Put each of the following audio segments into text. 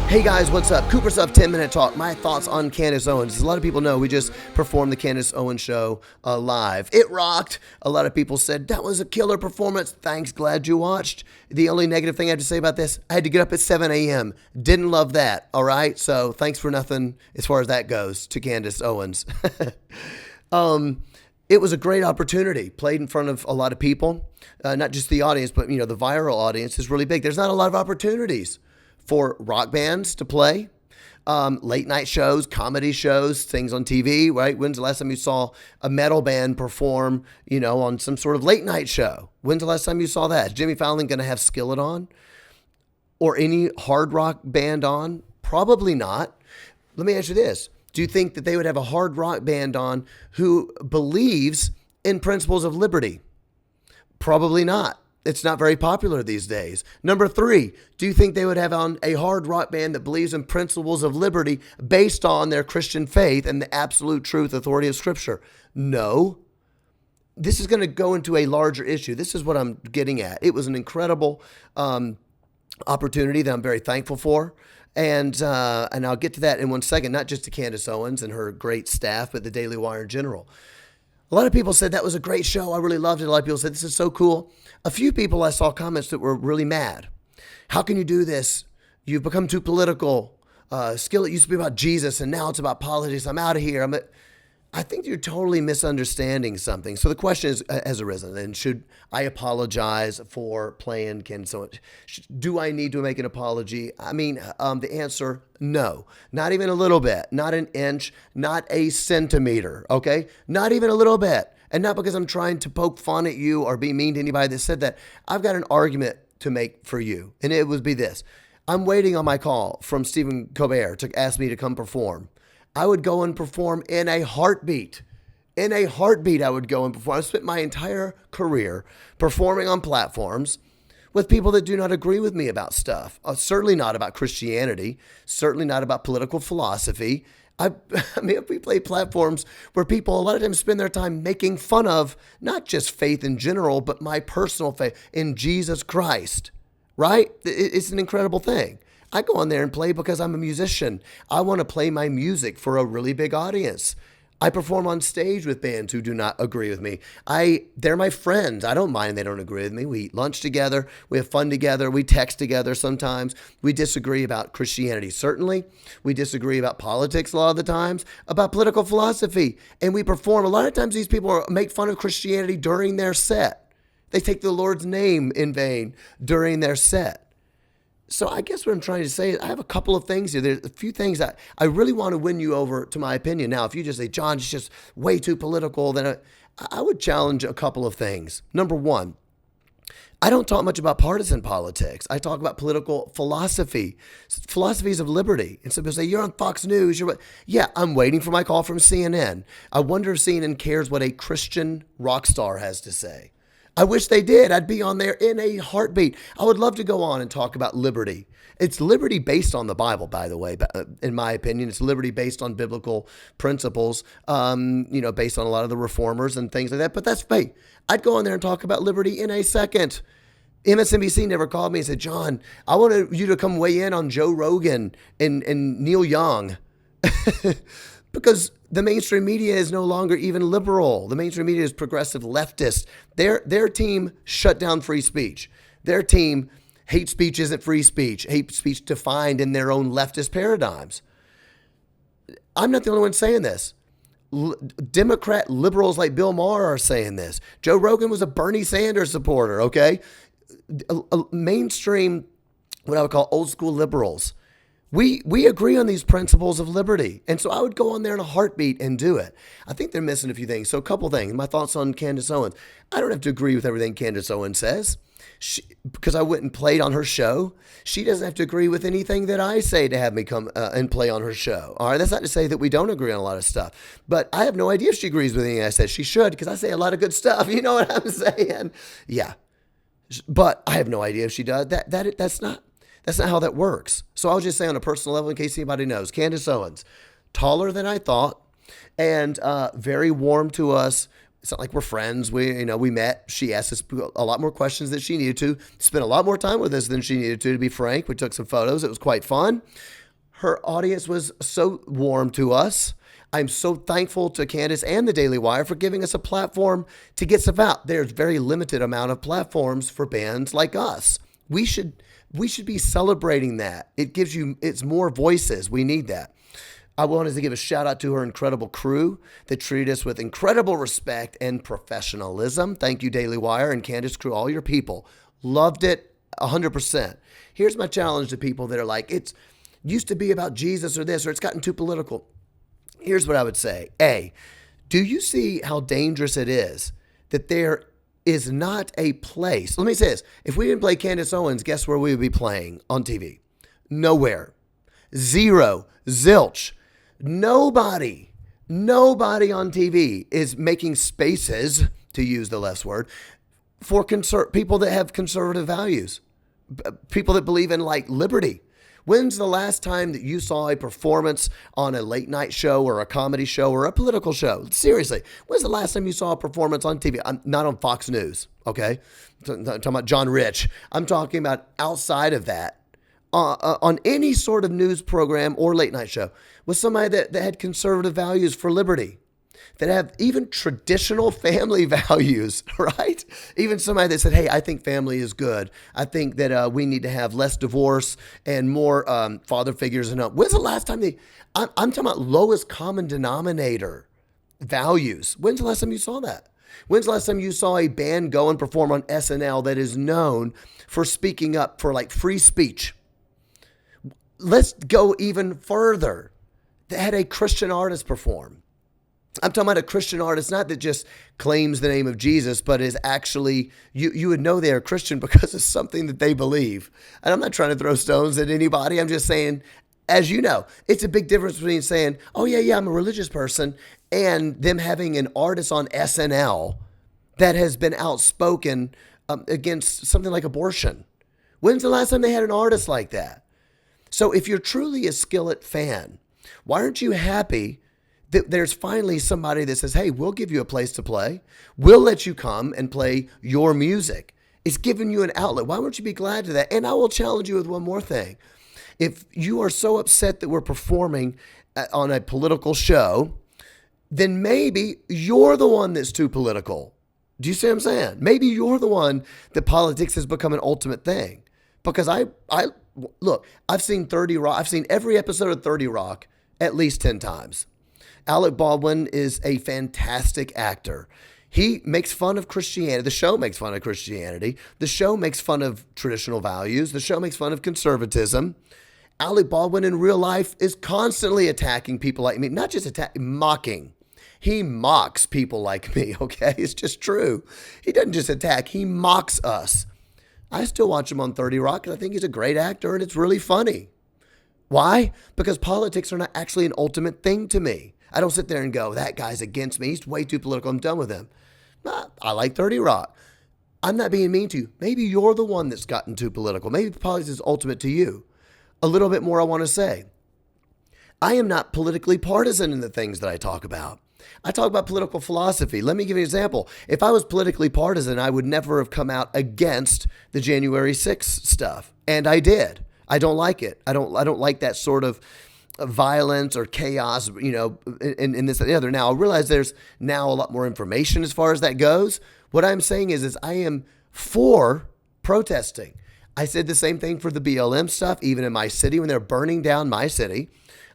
Hey guys, what's up? Cooper Stuff 10-minute talk. My thoughts on Candace Owens. As a lot of people know, we just performed the Candace Owens Show live. It rocked. A lot of people said, that was a killer performance. Thanks, glad you watched. The only negative thing I have to say about this, I had to get up at 7 a.m. Didn't love that, all right? So thanks for nothing as far as that goes to Candace Owens. It was a great opportunity. Played in front of a lot of people. Not just the audience, but the viral audience is really big. There's not a lot of opportunities for rock bands to play, late night shows, comedy shows, things on TV, right? When's the last time you saw a metal band perform, on some sort of late night show? When's the last time you saw that? Is Jimmy Fallon going to have Skillet on? Or any hard rock band on? Probably not. Let me ask you this. Do you think that they would have a hard rock band on who believes in principles of liberty? Probably not. It's not very popular these days. Number 3, do you think they would have on a hard rock band that believes in principles of liberty based on their Christian faith and the absolute truth, authority of Scripture? No. This is going to go into a larger issue. This is what I'm getting at. It was an incredible opportunity that I'm very thankful for. And I'll get to that in one second, not just to Candace Owens and her great staff, but the Daily Wire in general. A lot of people said that was a great show. I really loved it. A lot of people said, this is so cool. A few people I saw comments that were really mad. How can you do this? You've become too political. Skillet used to be about Jesus, and now it's about politics. I'm out of here. I think you're totally misunderstanding something. So the question has arisen, and should I apologize for playing Candace Owens? Do I need to make an apology? The answer, no. Not even a little bit. Not an inch. Not a centimeter, okay? Not even a little bit. And not because I'm trying to poke fun at you or be mean to anybody that said that. I've got an argument to make for you, and it would be this. I'm waiting on my call from Stephen Colbert to ask me to come perform. I would go and perform in a heartbeat. In a heartbeat, I would go and perform. I've spent my entire career performing on platforms with people that do not agree with me about stuff. Certainly not about Christianity. Certainly not about political philosophy. We play platforms where people a lot of times spend their time making fun of not just faith in general, but my personal faith in Jesus Christ, right? It's an incredible thing. I go on there and play because I'm a musician. I want to play my music for a really big audience. I perform on stage with bands who do not agree with me. They're my friends. I don't mind they don't agree with me. We eat lunch together. We have fun together. We text together sometimes. We disagree about Christianity, certainly. We disagree about politics a lot of the times, about political philosophy. And we perform. A lot of times these people make fun of Christianity during their set. They take the Lord's name in vain during their set. So I guess what I'm trying to say is I have a couple of things here. There's a few things that I really want to win you over to my opinion. Now, if you just say, John, it's just way too political, then I would challenge a couple of things. Number 1, I don't talk much about partisan politics. I talk about political philosophy, philosophies of liberty. And some people say, you're on Fox News. Yeah, I'm waiting for my call from CNN. I wonder if CNN cares what a Christian rock star has to say. I wish they did. I'd be on there in a heartbeat. I would love to go on and talk about liberty. It's liberty based on the Bible, by the way. But in my opinion, it's liberty based on biblical principles, based on a lot of the reformers and things like that. But that's faith. I'd go on there and talk about liberty in a second. MSNBC never called me and said, John, I wanted you to come weigh in on Joe Rogan and Neil Young. Because the mainstream media is no longer even liberal. The mainstream media is progressive leftist. Their team shut down free speech. Their team, hate speech isn't free speech. Hate speech defined in their own leftist paradigms. I'm not the only one saying this. Democrat liberals like Bill Maher are saying this. Joe Rogan was a Bernie Sanders supporter, okay? Mainstream, what I would call old school liberals, We agree on these principles of liberty. And so I would go on there in a heartbeat and do it. I think they're missing a few things. So a couple things. My thoughts on Candace Owens. I don't have to agree with everything Candace Owens says because I went and played on her show. She doesn't have to agree with anything that I say to have me come and play on her show. All right. That's not to say that we don't agree on a lot of stuff. But I have no idea if she agrees with anything I said. She should, because I say a lot of good stuff. You know what I'm saying? Yeah. But I have no idea if she does. That's not how that works. So I'll just say on a personal level, in case anybody knows, Candace Owens, taller than I thought, and very warm to us It's not like we're friends. We met. She asked us a lot more questions than she needed to. Spent a lot more time with us than she needed to be frank. We took some photos. It was quite fun. Her audience was so warm to us. I'm so thankful to Candace and the Daily Wire for giving us a platform to get stuff out. There's very limited amount of platforms for bands like us. We should be celebrating that. It's more voices. We need that. I wanted to give a shout out to her incredible crew that treated us with incredible respect and professionalism. Thank you, Daily Wire and Candace crew, all your people. Loved it 100%. Here's my challenge to people that are like, it's used to be about Jesus or this, or it's gotten too political. Here's what I would say. A, do you see how dangerous it is that there is not a place? Let me say this. If we didn't play Candace Owens, guess where we would be playing on TV? Nowhere. Zero. Zilch. Nobody on TV is making spaces, to use the less word, for people that have conservative values, people that believe in like liberty. When's the last time that you saw a performance on a late night show or a comedy show or a political show? Seriously, when's the last time you saw a performance on TV? I'm not on Fox News, okay? I'm talking about John Rich. I'm talking about outside of that. On any sort of news program or late night show with somebody that had conservative values for liberty, that have even traditional family values, right? Even somebody that said, hey, I think family is good. I think that we need to have less divorce and more father figures. And when's the last time I'm talking about lowest common denominator values. When's the last time you saw that? When's the last time you saw a band go and perform on SNL that is known for speaking up for like free speech? Let's go even further. They had a Christian artist perform. I'm talking about a Christian artist, not that just claims the name of Jesus, but is actually, you would know they are Christian because it's something that they believe. And I'm not trying to throw stones at anybody. I'm just saying, as you know, it's a big difference between saying, oh yeah, I'm a religious person, and them having an artist on SNL that has been outspoken against something like abortion. When's the last time they had an artist like that? So if you're truly a Skillet fan, why aren't you happy that there's finally somebody that says, hey, we'll give you a place to play. We'll let you come and play your music. It's giving you an outlet. Why won't you be glad to that? And I will challenge you with one more thing. If you are so upset that we're performing on a political show, then maybe you're the one that's too political. Do you see what I'm saying? Maybe you're the one that politics has become an ultimate thing. Because look, I've seen 30 Rock. I've seen every episode of 30 Rock at least 10 times. Alec Baldwin is a fantastic actor. He makes fun of Christianity. The show makes fun of Christianity. The show makes fun of traditional values. The show makes fun of conservatism. Alec Baldwin in real life is constantly attacking people like me. Not just mocking. He mocks people like me, okay? It's just true. He doesn't just attack. He mocks us. I still watch him on 30 Rock because I think he's a great actor and it's really funny. Why? Because politics are not actually an ultimate thing to me. I don't sit there and go, that guy's against me. He's way too political. I'm done with him. I like 30 Rock. I'm not being mean to you. Maybe you're the one that's gotten too political. Maybe politics is ultimate to you. A little bit more I want to say. I am not politically partisan in the things that I talk about. I talk about political philosophy. Let me give you an example. If I was politically partisan, I would never have come out against the January 6th stuff. And I did. I don't like it. I don't like that sort of violence or chaos, in this and the other. Now, I realize there's now a lot more information as far as that goes. What I'm saying is I am for protesting. I said the same thing for the BLM stuff, even in my city when they're burning down my city.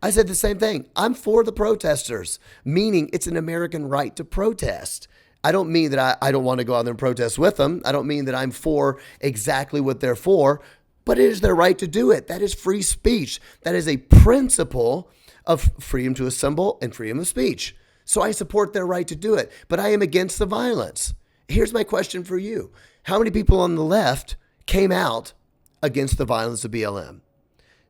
I said the same thing. I'm for the protesters, meaning it's an American right to protest. I don't mean that I don't want to go out there and protest with them. I don't mean that I'm for exactly what they're for, but it is their right to do it. That is free speech. That is a principle of freedom to assemble and freedom of speech. So I support their right to do it, but I am against the violence. Here's my question for you. How many people on the left came out against the violence of BLM?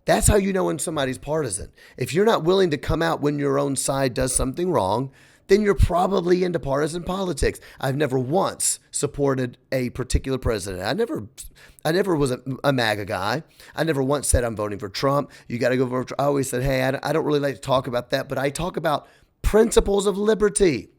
That's how you know when somebody's partisan. If you're not willing to come out when your own side does something wrong, then you're probably into partisan politics. I've never once supported a particular president. I never was a MAGA guy. I never once said I'm voting for Trump. You got to go vote. I always said, hey, I don't really like to talk about that, but I talk about principles of liberty.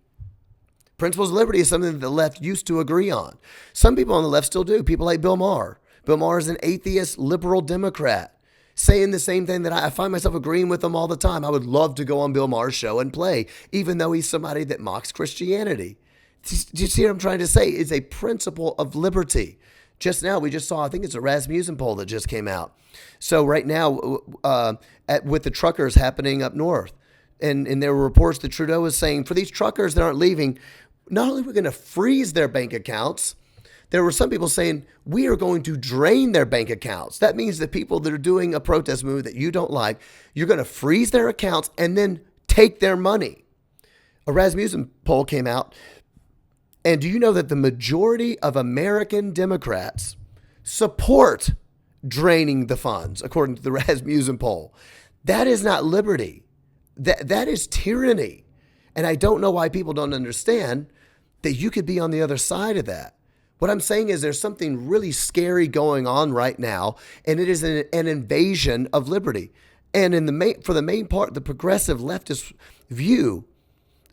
Principles of liberty is something that the left used to agree on. Some people on the left still do. People like Bill Maher. Bill Maher is an atheist, liberal Democrat, saying the same thing that I find myself agreeing with him all the time. I would love to go on Bill Maher's show and play, even though he's somebody that mocks Christianity. Do you see what I'm trying to say? It's a principle of liberty. Just now, we just saw, I think it's a Rasmussen poll that just came out. So right now, with the truckers happening up north, and there were reports that Trudeau was saying, for these truckers that aren't leaving, not only are we going to freeze their bank accounts, there were some people saying, we are going to drain their bank accounts. That means the people that are doing a protest move that you don't like, you're going to freeze their accounts and then take their money. A Rasmussen poll came out. And do you know that the majority of American Democrats support draining the funds, according to the Rasmussen poll? That is not liberty. That is tyranny. And I don't know why people don't understand that you could be on the other side of that. What I'm saying is there's something really scary going on right now, and it is an invasion of liberty. And for the main part, the progressive leftist view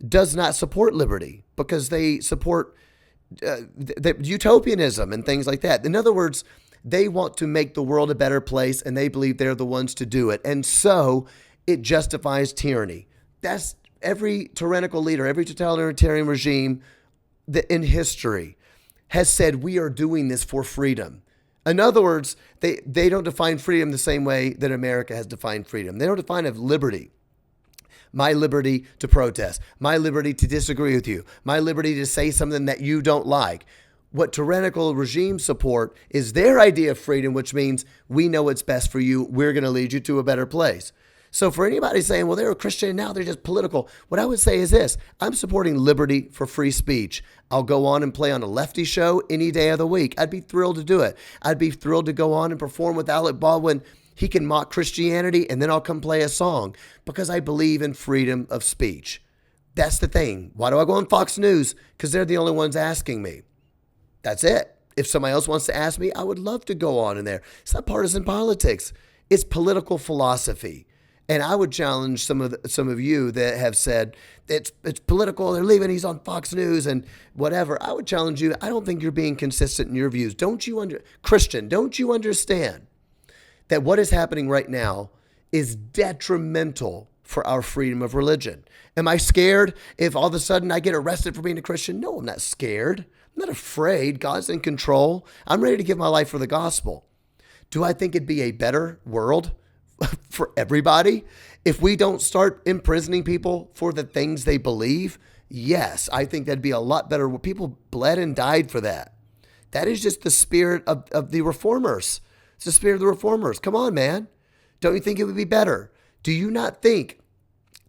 does not support liberty because they support the utopianism and things like that. In other words, they want to make the world a better place, and they believe they're the ones to do it. And so it justifies tyranny. That's every tyrannical leader, every totalitarian regime that in history has said, we are doing this for freedom. In other words, they don't define freedom the same way that America has defined freedom. They don't define it liberty. My liberty to protest, my liberty to disagree with you, my liberty to say something that you don't like. What tyrannical regimes support is their idea of freedom, which means we know what's best for you. We're going to lead you to a better place. So for anybody saying, well, they're a Christian and now they're just political, what I would say is this: I'm supporting liberty for free speech. I'll go on and play on a lefty show any day of the week. I'd be thrilled to do it. I'd be thrilled to go on and perform with Alec Baldwin. He can mock Christianity and then I'll come play a song because I believe in freedom of speech. That's the thing. Why do I go on Fox News? Because they're the only ones asking me. That's it. If somebody else wants to ask me, I would love to go on in there. It's not partisan politics. It's political philosophy. And I would challenge some of you that have said it's political, they're leaving, he's on Fox News and whatever. I would challenge you. I don't think you're being consistent in your views. Christian, don't you understand that what is happening right now is detrimental for our freedom of religion? Am I scared if all of a sudden I get arrested for being a Christian? No, I'm not scared. I'm not afraid. God's in control. I'm ready to give my life for the gospel. Do I think it'd be a better world for everybody if we don't start imprisoning people for the things they believe? Yes, I think that'd be a lot better. People bled and died for that. That is just the spirit of the reformers. It's the spirit of the reformers. Come on, man. Don't you think it would be better? Do you not think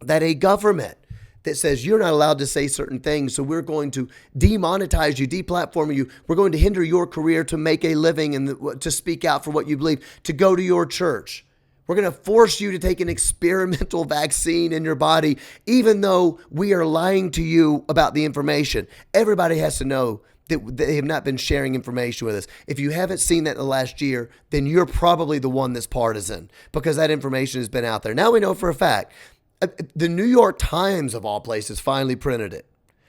that a government that says you're not allowed to say certain things, so we're going to demonetize you, deplatform you, we're going to hinder your career to make a living and to speak out for what you believe, to go to your church, we're going to force you to take an experimental vaccine in your body, even though we are lying to you about the information? Everybody has to know that they have not been sharing information with us. If you haven't seen that in the last year, then you're probably the one that's partisan because that information has been out there. Now we know for a fact. The New York Times, of all places, finally printed it.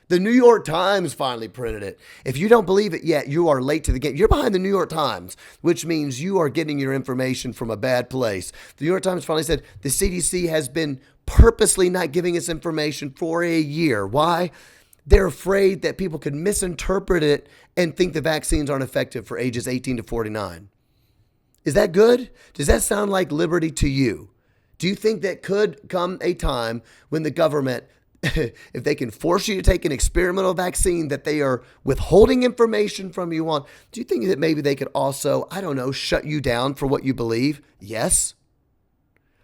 The New York Times finally printed it. If you don't believe it yet, you are late to the game. You're behind the New York Times, which means you are getting your information from a bad place. The New York Times finally said the CDC has been purposely not giving us information for a year. Why? They're afraid that people could misinterpret it and think the vaccines aren't effective for ages 18 to 49. Is that good? Does that sound like liberty to you? Do you think that could come a time when the government, if they can force you to take an experimental vaccine that they are withholding information from you on, do you think that maybe they could also, I don't know, shut you down for what you believe? Yes.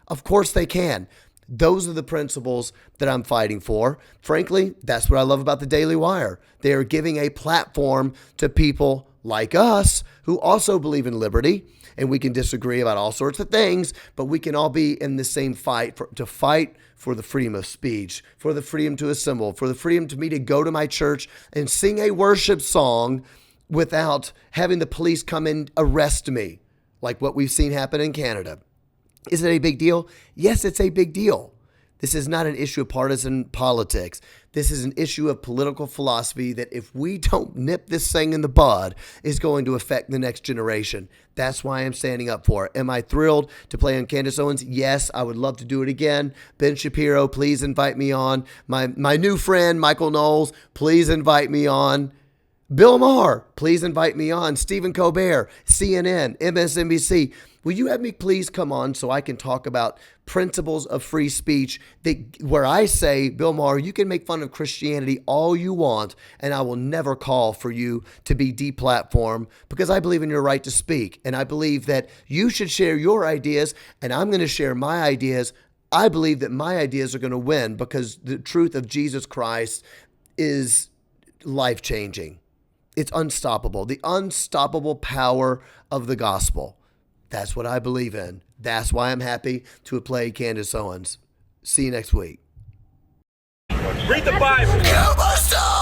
Of course they can. Those are the principles that I'm fighting for. Frankly, that's what I love about the Daily Wire. They are giving a platform to people like us who also believe in liberty. And we can disagree about all sorts of things, but we can all be in the same fight to fight for the freedom of speech, for the freedom to assemble, for the freedom to me to go to my church and sing a worship song without having the police come and arrest me, like what we've seen happen in Canada. Is it a big deal? Yes, it's a big deal. This is not an issue of partisan politics. This is an issue of political philosophy that if we don't nip this thing in the bud is going to affect the next generation. That's why I'm standing up for it. Am I thrilled to play on Candace Owens? Yes, I would love to do it again. Ben Shapiro, please invite me on. My new friend, Michael Knowles, please invite me on. Bill Maher, please invite me on. Stephen Colbert, CNN, MSNBC. Will you have me please come on so I can talk about principles of free speech where I say, Bill Maher, you can make fun of Christianity all you want, and I will never call for you to be deplatformed because I believe in your right to speak. And I believe that you should share your ideas, and I'm going to share my ideas. I believe that my ideas are going to win because the truth of Jesus Christ is life-changing. It's unstoppable. The unstoppable power of the gospel. That's what I believe in. That's why I'm happy to have played Candace Owens. See you next week. Read the Bible. Cooper Stuff!